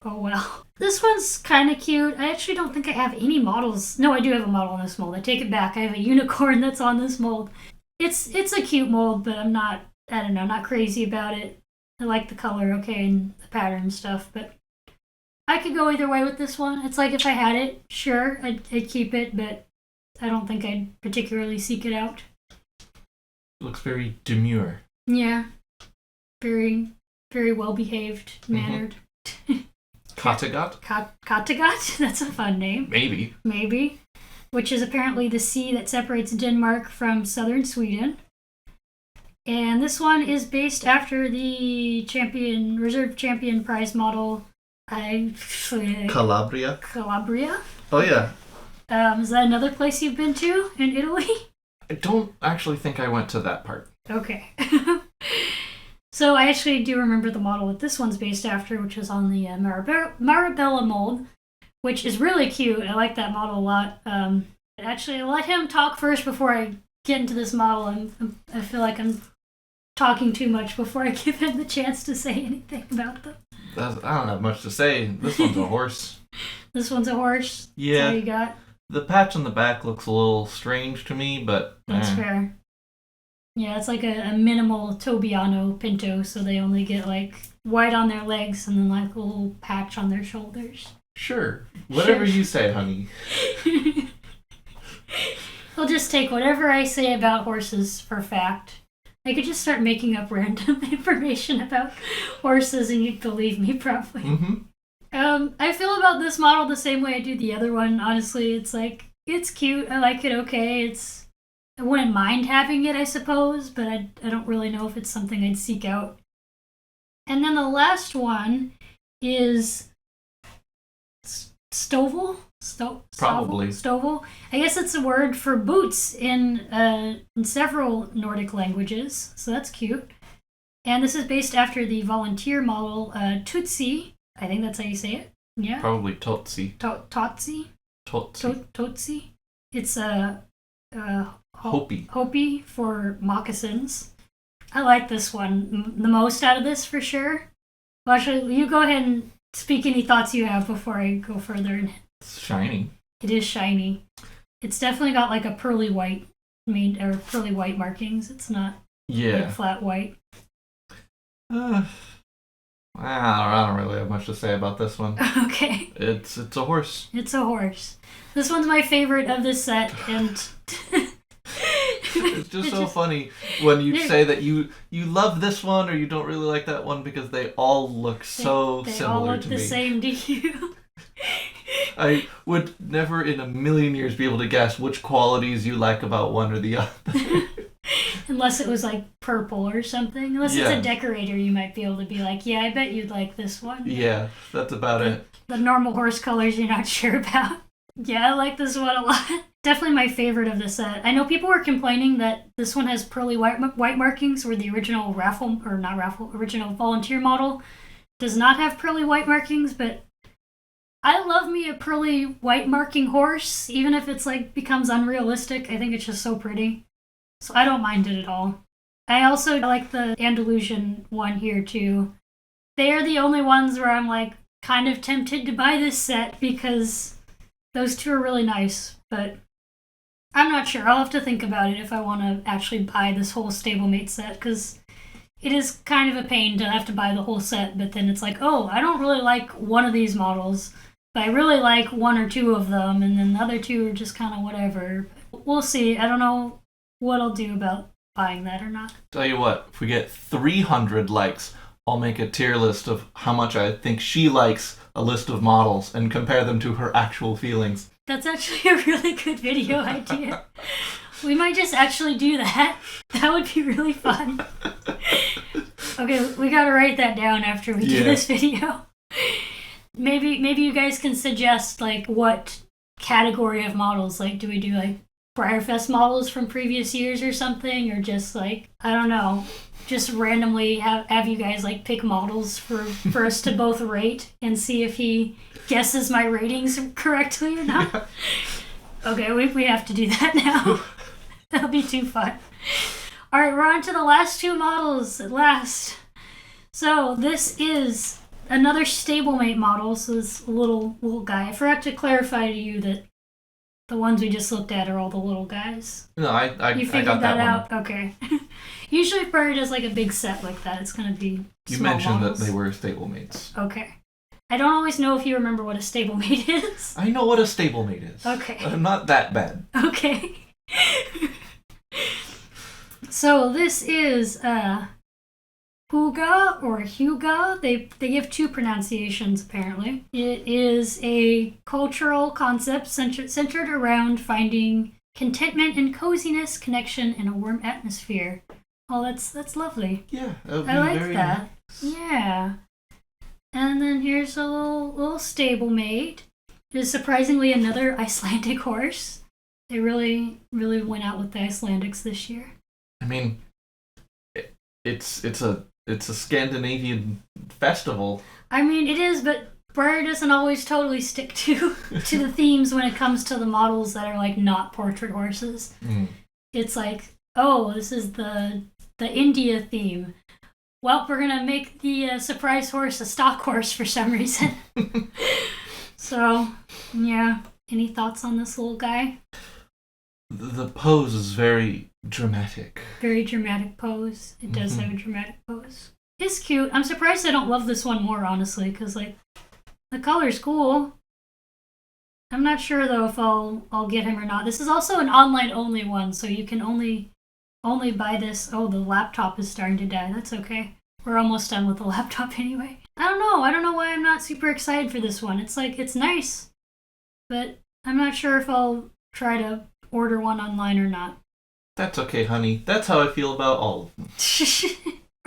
oh well. This one's kind of cute. I actually don't think I have any models. No, I do have a model in this mold. I take it back. I have a unicorn that's on this mold. It's a cute mold, but I'm not crazy about it. I like the color, okay, and the pattern and stuff, but I could go either way with this one. It's like if I had it, sure, I'd keep it, but I don't think I'd particularly seek it out. Looks very demure. Yeah. Very, very well-behaved, mannered. Kattegat? Kattegat? That's a fun name. Maybe. Which is apparently the sea that separates Denmark from southern Sweden. And this one is based after the reserve champion prize model Calabria? Oh, yeah. Is that another place you've been to in Italy? I don't actually think I went to that part. Okay. So I actually do remember the model that this one's based after, which is on the Marabella mold, which is really cute. I like that model a lot. Actually, I'll let him talk first before I get into this model. I feel like I'm talking too much before I give him the chance to say anything about them. I don't have much to say. This one's a horse. This one's a horse? Yeah. That's all you got? The patch on the back looks a little strange to me, but... That's fair. Yeah, it's like a minimal Tobiano Pinto, so they only get like white on their legs and then like a little patch on their shoulders. Sure. Whatever you say, honey. I'll just take whatever I say about horses for fact. I could just start making up random information about horses and you'd believe me probably. Mm-hmm. I feel about this model the same way I do the other one. Honestly, it's like, it's cute. I like it okay. I wouldn't mind having it, I suppose, but I don't really know if it's something I'd seek out. And then the last one is Stovel? Probably. Stovel. I guess it's a word for boots in several Nordic languages, so that's cute. And this is based after the volunteer model Tutsi. I think that's how you say it. Yeah. Probably Totsi. Totsi. Totsi. It's a Hopi for moccasins. I like this one the most out of this for sure. Well, actually, you go ahead and speak any thoughts you have before I go further. It's shiny. It is shiny. It's definitely got like a pearly white pearly white markings. It's not like flat white. I don't really have much to say about this one. Okay. It's a horse. It's a horse. This one's my favorite of this set, and it's just so funny when you say that you love this one or you don't really like that one because they all look so they similar all look to the me. same to you. I would never in a million years be able to guess which qualities you like about one or the other. Unless it was like purple or something. Unless it's a decorator, you might be able to be like, yeah, I bet you'd like this one. Yeah, that's about it. The normal horse colors you're not sure about. Yeah, I like this one a lot. Definitely my favorite of the set. I know people were complaining that this one has pearly white markings where the original original volunteer model does not have pearly white markings, but I love me a pearly white marking horse, even if it's like becomes unrealistic. I think it's just so pretty. So I don't mind it at all. I also like the Andalusian one here too. They are the only ones where I'm like kind of tempted to buy this set because those two are really nice, but I'm not sure. I'll have to think about it if I want to actually buy this whole stablemate set because it is kind of a pain to have to buy the whole set, but then it's like, oh, I don't really like one of these models, but I really like one or two of them, and then the other two are just kind of whatever. We'll see. I don't know what I'll do about buying that or not. Tell you what, if we get 300 likes, I'll make a tier list of how much I think she likes a list of models and compare them to her actual feelings. That's actually a really good video idea. We might just actually do that. That would be really fun. Okay, we gotta write that down after we do this video. Maybe you guys can suggest like what category of models. Like, do we do like BreyerFest models from previous years or something, or just like, I don't know, just randomly have you guys like pick models for us to both rate and see if he guesses my ratings correctly or not. Yeah. Okay, we have to do that now. That'll be too fun. All right, we're on to the last two models at last. So this is another stablemate model. So this little guy. I forgot to clarify to you that the ones we just looked at are all the little guys. No, I got that out. one. Okay. Usually if Breyer does like a big set like that, it's gonna be You small mentioned models. that they were stablemates. Okay. I don't always know if you remember what a stablemate is. I know what a stablemate is. Okay. I'm not that bad. Okay. So this is Huga or Huga. They give two pronunciations apparently. It is a cultural concept centered around finding contentment and coziness, connection in a warm atmosphere. Oh, that's lovely. Yeah, that would be I like very that. nice. Yeah. And then here's a little stablemate. It is surprisingly another Icelandic horse. They really went out with the Icelandics this year. I mean, it's a Scandinavian festival. I mean, it is, but Breyer doesn't always totally stick to the themes when it comes to the models that are like not portrait horses. Mm. It's like, oh, this is the the India theme. Well, we're gonna make the surprise horse a stock horse for some reason. So, yeah. Any thoughts on this little guy? The pose is very dramatic. Very dramatic pose. It does have a dramatic pose. It's cute. I'm surprised I don't love this one more, honestly, because, like, the color's cool. I'm not sure, though, if I'll get him or not. This is also an online-only one, so you can only buy this. Oh, the laptop is starting to die. That's okay. We're almost done with the laptop anyway. I don't know. I don't know why I'm not super excited for this one. It's like, it's nice, but I'm not sure if I'll try to order one online or not. That's okay, honey. That's how I feel about all of them.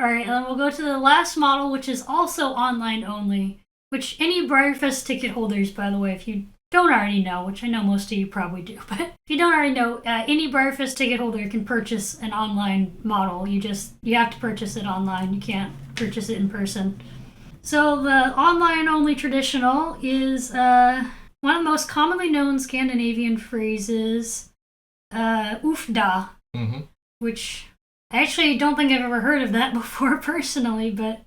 Alright, then we'll go to the last model, which is also online only. Which any BreyerFest ticket holders, by the way, if you don't already know, which I know most of you probably do, but if you don't already know, any BreyerFest ticket holder can purchase an online model. You have to purchase it online. You can't purchase it in person. So the online only traditional is one of the most commonly known Scandinavian phrases, ufda, which I actually don't think I've ever heard of that before personally, but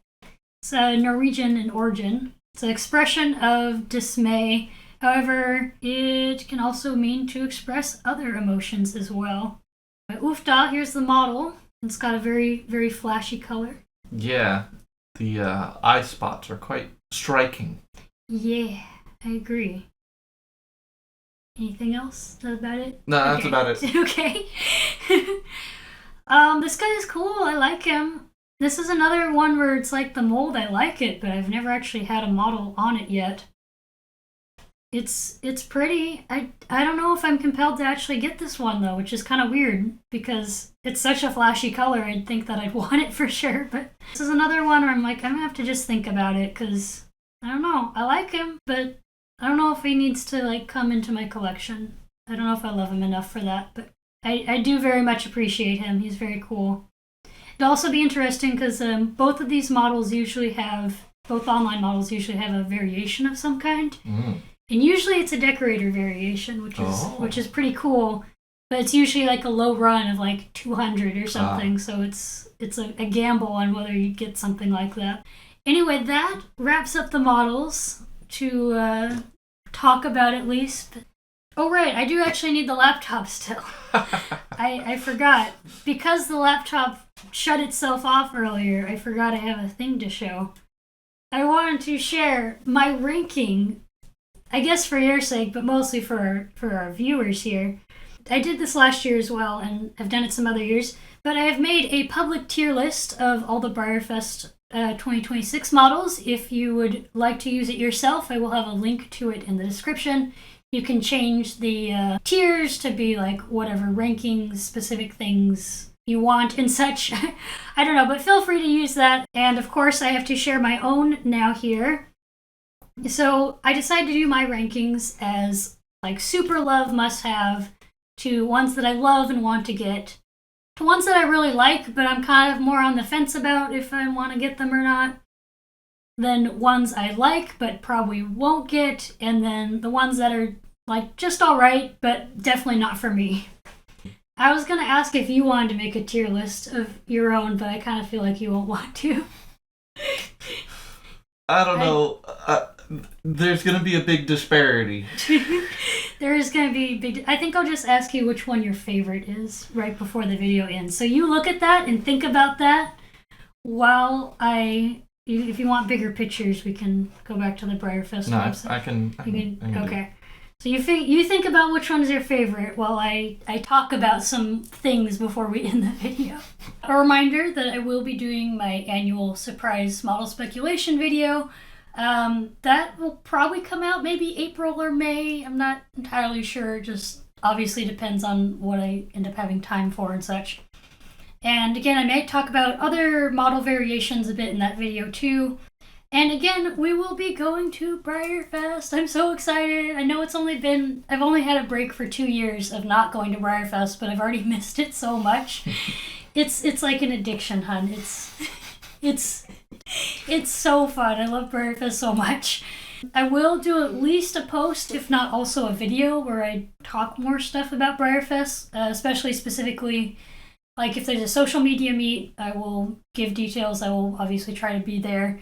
it's Norwegian in origin. It's an expression of dismay. However, it can also mean to express other emotions as well. Ufda, here's the model. It's got a very, very flashy color. Yeah, the eye spots are quite striking. Yeah, I agree. Anything else? Is that about it? No, that's about it. Okay. This guy is cool. I like him. This is another one where it's like the mold, I like it, but I've never actually had a model on it yet. It's pretty. I don't know if I'm compelled to actually get this one, though, which is kind of weird, because it's such a flashy color, I'd think that I'd want it for sure, but this is another one where I'm like, I'm gonna have to just think about it, because, I don't know, I like him, but I don't know if he needs to, like, come into my collection. I don't know if I love him enough for that, but I do very much appreciate him. He's very cool. It'd also be interesting because both online models usually have a variation of some kind. And usually it's a decorator variation, which is pretty cool. But it's usually like a low run of like 200 or something. So it's a gamble on whether you get something like that. Anyway, that wraps up the models to talk about at least. Oh, right. I do actually need the laptop still. I forgot. Because the laptop shut itself off earlier, I forgot I have a thing to show. I wanted to share my ranking, I guess for your sake, but mostly for our viewers here. I did this last year as well, and I've done it some other years, but I have made a public tier list of all the BreyerFest 2026 models. If you would like to use it yourself, I will have a link to it in the description. You can change the tiers to be like whatever rankings, specific things you want and such. I don't know, but feel free to use that. And of course, I have to share my own now here. So I decided to do my rankings as like super love must have to ones that I love and want to get to ones that I really like, but I'm kind of more on the fence about if I want to get them or not. Then ones I like but probably won't get, and then the ones that are like just alright but definitely not for me. I was gonna ask if you wanted to make a tier list of your own, but I kind of feel like you won't want to. I don't know. There's gonna be a big disparity. There is gonna be big. I think I'll just ask you which one your favorite is right before the video ends. So you look at that and think about that while if you want bigger pictures, we can go back to the BreyerFest website. I can okay. So you think about which one is your favorite while I talk about some things before we end the video. A reminder that I will be doing my annual surprise model speculation video. That will probably come out maybe April or May. I'm not entirely sure. Just obviously depends on what I end up having time for and such. And again, I may talk about other model variations a bit in that video too. And again, we will be going to BreyerFest. I'm so excited. I know I've only had a break for 2 years of not going to BreyerFest, but I've already missed it so much. It's like an addiction, hun. It's so fun. I love BreyerFest so much. I will do at least a post, if not also a video, where I talk more stuff about BreyerFest, especially specifically Like if there's a social media meet, I will give details. I will obviously try to be there.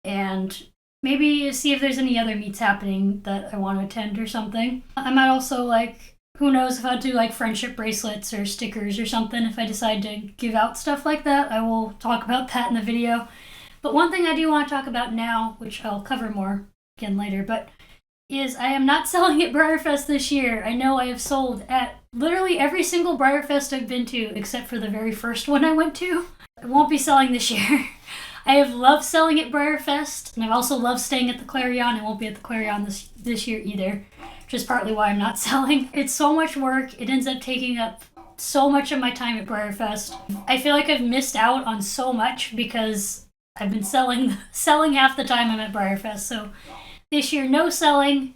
And maybe see if there's any other meets happening that I want to attend or something. I might also, like, who knows if I'll do like friendship bracelets or stickers or something. If I decide to give out stuff like that, I will talk about that in the video. But one thing I do want to talk about now, which I'll cover more again later, but is I am not selling at BreyerFest this year. I know I have sold at literally every single BreyerFest I've been to, except for the very first one I went to. I won't be selling this year. I have loved selling at BreyerFest, and I've also loved staying at the Clarion. I won't be at the Clarion this year either, which is partly why I'm not selling. It's so much work. It ends up taking up so much of my time at BreyerFest. I feel like I've missed out on so much because I've been selling half the time I'm at BreyerFest. So this year, no selling.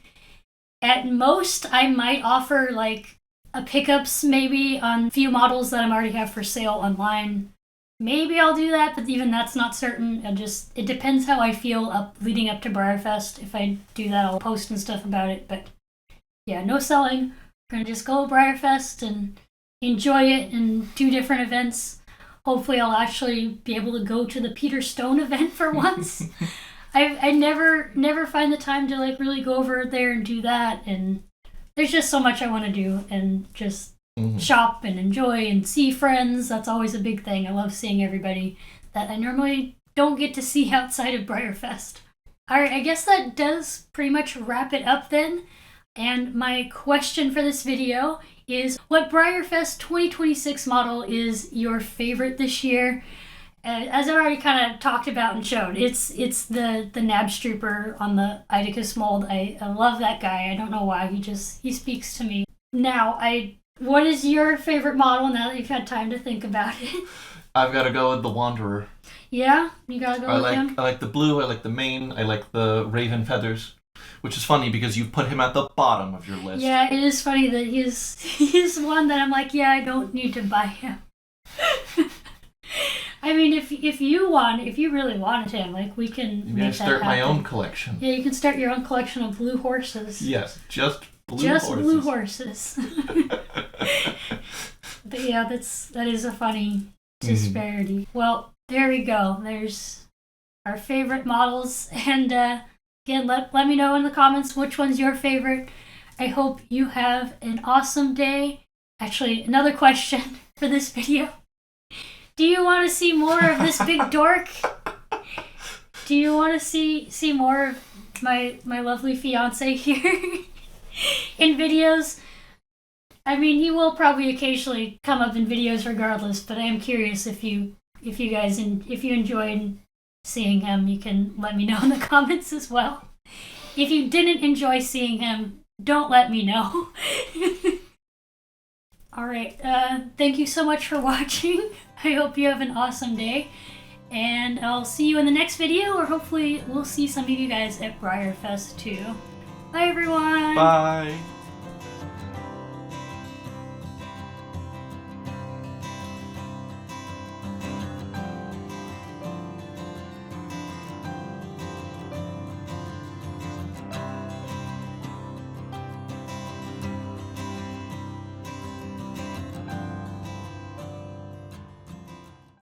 At most, I might offer like a pickups maybe on a few models that I already have for sale online. Maybe I'll do that, but even that's not certain. It depends how I feel leading up to BreyerFest. If I do that, I'll post and stuff about it. But yeah, no selling. We're gonna just go to BreyerFest and enjoy it and do different events. Hopefully, I'll actually be able to go to the Peter Stone event for once. I never find the time to like really go over there and do that, and there's just so much I want to do and just shop and enjoy and see friends. That's always a big thing. I love seeing everybody that I normally don't get to see outside of BreyerFest. Alright, I guess that does pretty much wrap it up then. And my question for this video is, what BreyerFest 2026 model is your favorite this year? As I already kind of talked about and showed, it's the Nabstrooper on the Idicus mold. I love that guy. I don't know why. He speaks to me. Now, what is your favorite model now that you've had time to think about it? I've got to go with the Wanderer. Yeah? You gotta go with him? I like the blue, I like the mane, I like the raven feathers. Which is funny because you put him at the bottom of your list. Yeah, it is funny that he's one that I'm like, yeah, I don't need to buy him. I mean, if you really wanted him, like, we can maybe I start my own collection. Yeah, you can start your own collection of blue horses. Yes, just blue horses. But yeah, that is a funny disparity. Well, there we go. There's our favorite models, and again, let me know in the comments which one's your favorite. I hope you have an awesome day. Actually, another question for this video. Do you want to see more of this big dork? Do you want to see more of my lovely fiance here in videos? I mean, he will probably occasionally come up in videos regardless, but I am curious if you enjoyed seeing him, you can let me know in the comments as well. If you didn't enjoy seeing him, don't let me know. Alright, thank you so much for watching. I hope you have an awesome day, and I'll see you in the next video, or hopefully we'll see some of you guys at BreyerFest too. Bye everyone! Bye!